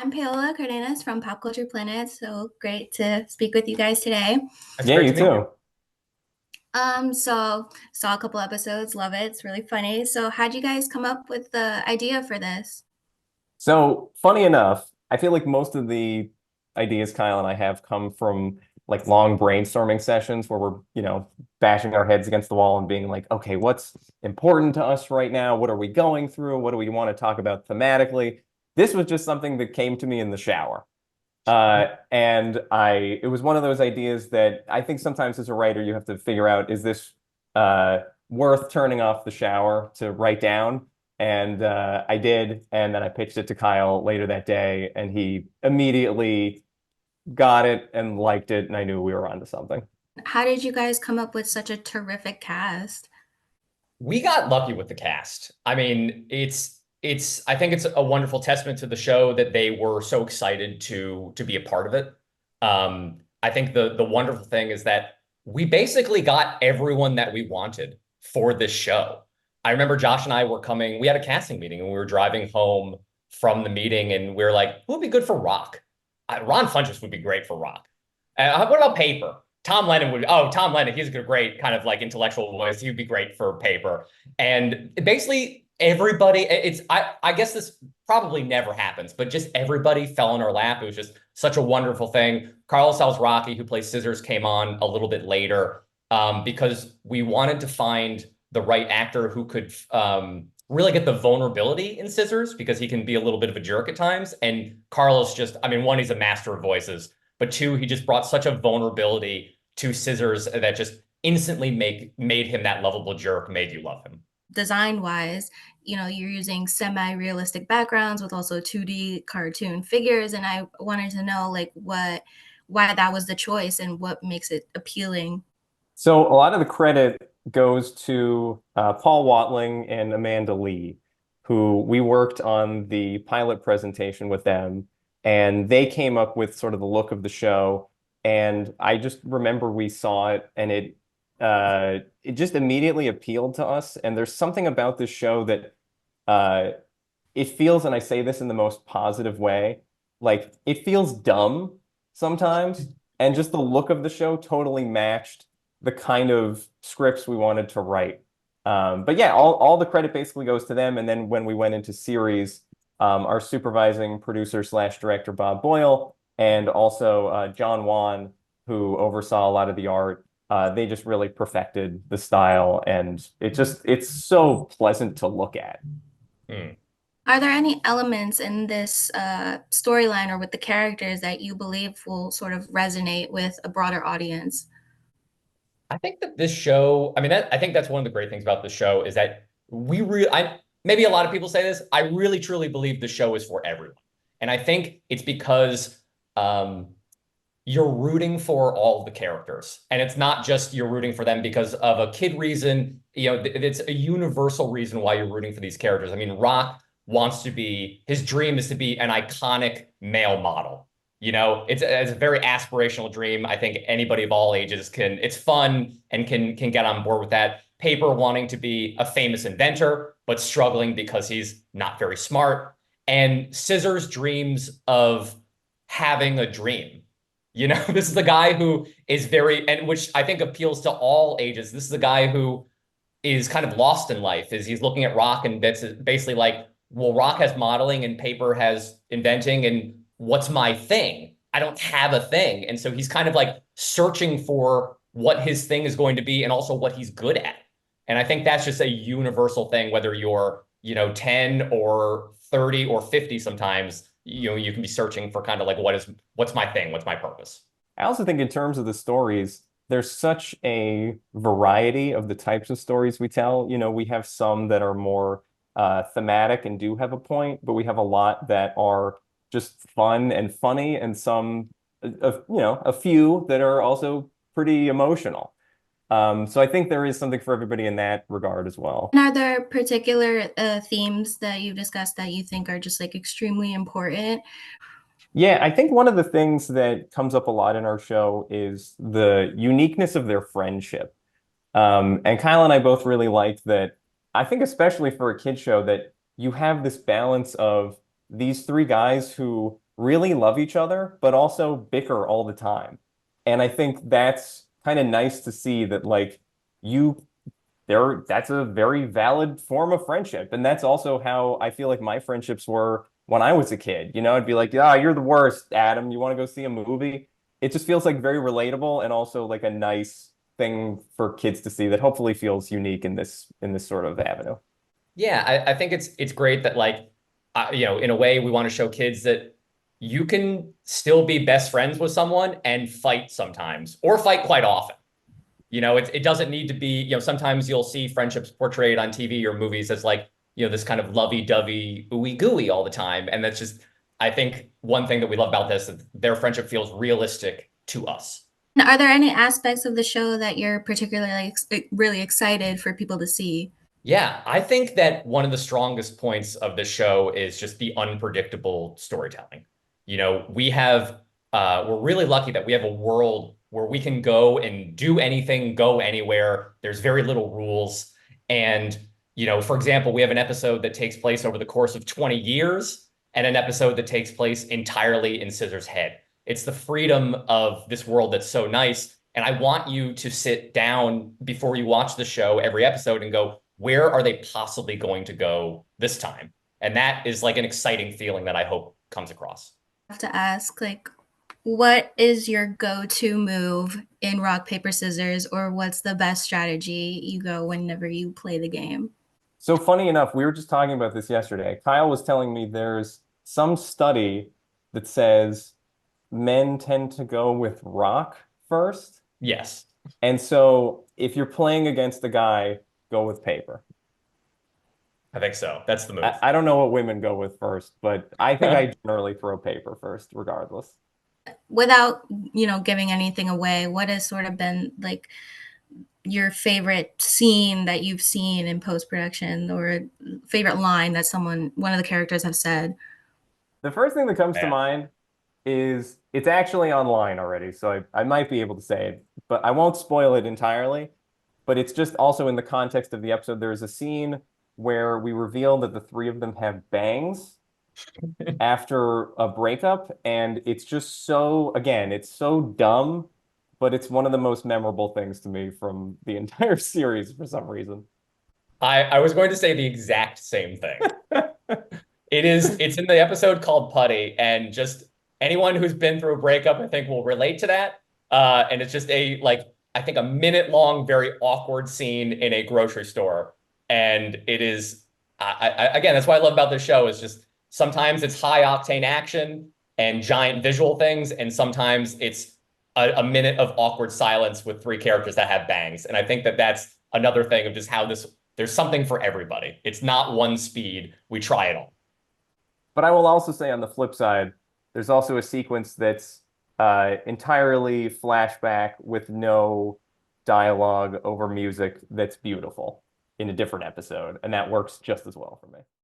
I'm Paola Cardenas from Pop Culture Planet. So great to speak with you guys today. It's Yeah, great you to meet you. too. So saw a couple episodes, love it. It's really funny. So how'd you guys come up with the idea for this? So, funny enough, I feel like most of the ideas Kyle and I have come from like long brainstorming sessions where we're, bashing our heads against the wall and being like, okay, what's important to us right now? What are we going through? What do we want to talk about thematically? This was just something that came to me in the shower. It was one of those ideas that I think sometimes as a writer, you have to figure out, is this uh, worth turning off the shower to write down? And I did. And then I pitched it to Kyle later that day, and he immediately got it and liked it. And I knew we were onto something. How did you guys come up with such a terrific cast? We got lucky with the cast. I mean, it's I think it's a wonderful testament to the show that they were so excited to be a part of it. I think the wonderful thing is that we basically got everyone that we wanted for this show. I remember Josh and I were coming, we had a casting meeting and we were driving home from the meeting and we were like, who would be good for Rock? Ron Funches would be great for Rock. What about Paper? Tom Lennon, he's a great kind of like intellectual voice. He'd be great for Paper. And basically everybody, I guess this probably never happens, but just everybody fell in our lap. It was just such a wonderful thing. Carlos Rocky, who plays Scissors, came on a little bit later because we wanted to find the right actor who could really get the vulnerability in Scissors because he can be a little bit of a jerk at times. And Carlos just, I mean, one, he's a master of voices, but two, he just brought such a vulnerability to Scissors that just instantly made him that lovable jerk, made you love him. Design wise, you're using semi-realistic backgrounds with also 2D cartoon figures, and I wanted to know like why that was the choice and what makes it appealing. So a lot of the credit goes to Paul Watling and Amanda Lee, who we worked on the pilot presentation with them, and they came up with sort of the look of the show. And I just remember we saw it, and it just immediately appealed to us. And there's something about this show that uh, it feels, and I say this in the most positive way, like it feels dumb sometimes, and just the look of the show totally matched the kind of scripts we wanted to write. But yeah, all the credit basically goes to them. And then when we went into series, our supervising producer slash director, Bob Boyle, and also John Wan, who oversaw a lot of the art, they just really perfected the style. And it's so pleasant to look at. Hmm. Are there any elements in this storyline or with the characters that you believe will sort of resonate with a broader audience? I think that this show, I mean, I think that's one of the great things about the show is that maybe a lot of people say this, I really truly believe the show is for everyone. And I think it's because um, you're rooting for all of the characters. And it's not just you're rooting for them because of a kid reason. It's a universal reason why you're rooting for these characters. I mean, Rock his dream is to be an iconic male model. It's a very aspirational dream. I think anybody of all ages it's fun and can get on board with that. Paper wanting to be a famous inventor, but struggling because he's not very smart. And Scissors dreams of having a dream. This is the guy who is and which I think appeals to all ages. This is a guy who is kind of lost in life, is he's looking at Rock and it's basically like, well, Rock has modeling and Paper has inventing, and what's my thing? I don't have a thing. And so he's kind of like searching for what his thing is going to be and also what he's good at. And I think that's just a universal thing, whether you're, 10 or 30 or 50 sometimes, you can be searching for kind of like, what's my thing? What's my purpose? I also think in terms of the stories, there's such a variety of the types of stories we tell. We have some that are more thematic and do have a point, but we have a lot that are just fun and funny, and some, a few that are also pretty emotional. So I think there is something for everybody in that regard as well. And are there particular themes that you've discussed that you think are just like extremely important? Yeah, I think one of the things that comes up a lot in our show is the uniqueness of their friendship. And Kyle and I both really liked that. I think especially for a kid show that you have this balance of these three guys who really love each other, but also bicker all the time. And I think that's kind of nice to see that like you there that's a very valid form of friendship. And that's also how I feel like my friendships were when I was a kid. You know, I'd be like, "Ah, you're the worst, Adam. You want to go see a movie?" It just feels like very relatable and also like a nice thing for kids to see that hopefully feels unique in this sort of avenue. Yeah, I think it's great that like in a way we want to show kids that you can still be best friends with someone and fight sometimes or fight quite often. It doesn't need to be, sometimes you'll see friendships portrayed on TV or movies as like, this kind of lovey-dovey, ooey gooey all the time. And that's just, I think one thing that we love about this is their friendship feels realistic to us. Are there any aspects of the show that you're particularly really excited for people to see? Yeah, I think that one of the strongest points of the show is just the unpredictable storytelling. We're really lucky that we have a world where we can go and do anything, go anywhere. There's very little rules. And, for example, we have an episode that takes place over the course of 20 years and an episode that takes place entirely in Scissor's head. It's the freedom of this world that's so nice. And I want you to sit down before you watch the show every episode and go, where are they possibly going to go this time? And that is like an exciting feeling that I hope comes across. I have to ask, like, what is your go-to move in rock, paper, scissors, or what's the best strategy you go whenever you play the game? So funny enough, we were just talking about this yesterday. Kyle was telling me there's some study that says men tend to go with rock first. Yes, And so if you're playing against a guy, go with paper. I think so. That's the move. I don't know what women go with first, but I think I generally throw paper first, regardless. Without, giving anything away, what has sort of been like your favorite scene that you've seen in post-production or favorite line that one of the characters have said? The first thing that comes to Yeah. mind is it's actually online already, so I might be able to say it, but I won't spoil it entirely. But it's just also in the context of the episode, there's a scene where we reveal that the three of them have bangs after a breakup, and it's just so, again, it's so dumb, but it's one of the most memorable things to me from the entire series for some reason. I was going to say the exact same thing. It's in the episode called Putty, and just anyone who's been through a breakup, I think will relate to that. And it's just I think a minute long, very awkward scene in a grocery store. And it is, again, that's what I love about this show is just sometimes it's high octane action and giant visual things. And sometimes it's a minute of awkward silence with three characters that have bangs. And I think that that's another thing of just how there's something for everybody. It's not one speed. We try it all. But I will also say on the flip side, there's also a sequence that's entirely flashback with no dialogue over music that's beautiful in a different episode, and that works just as well for me.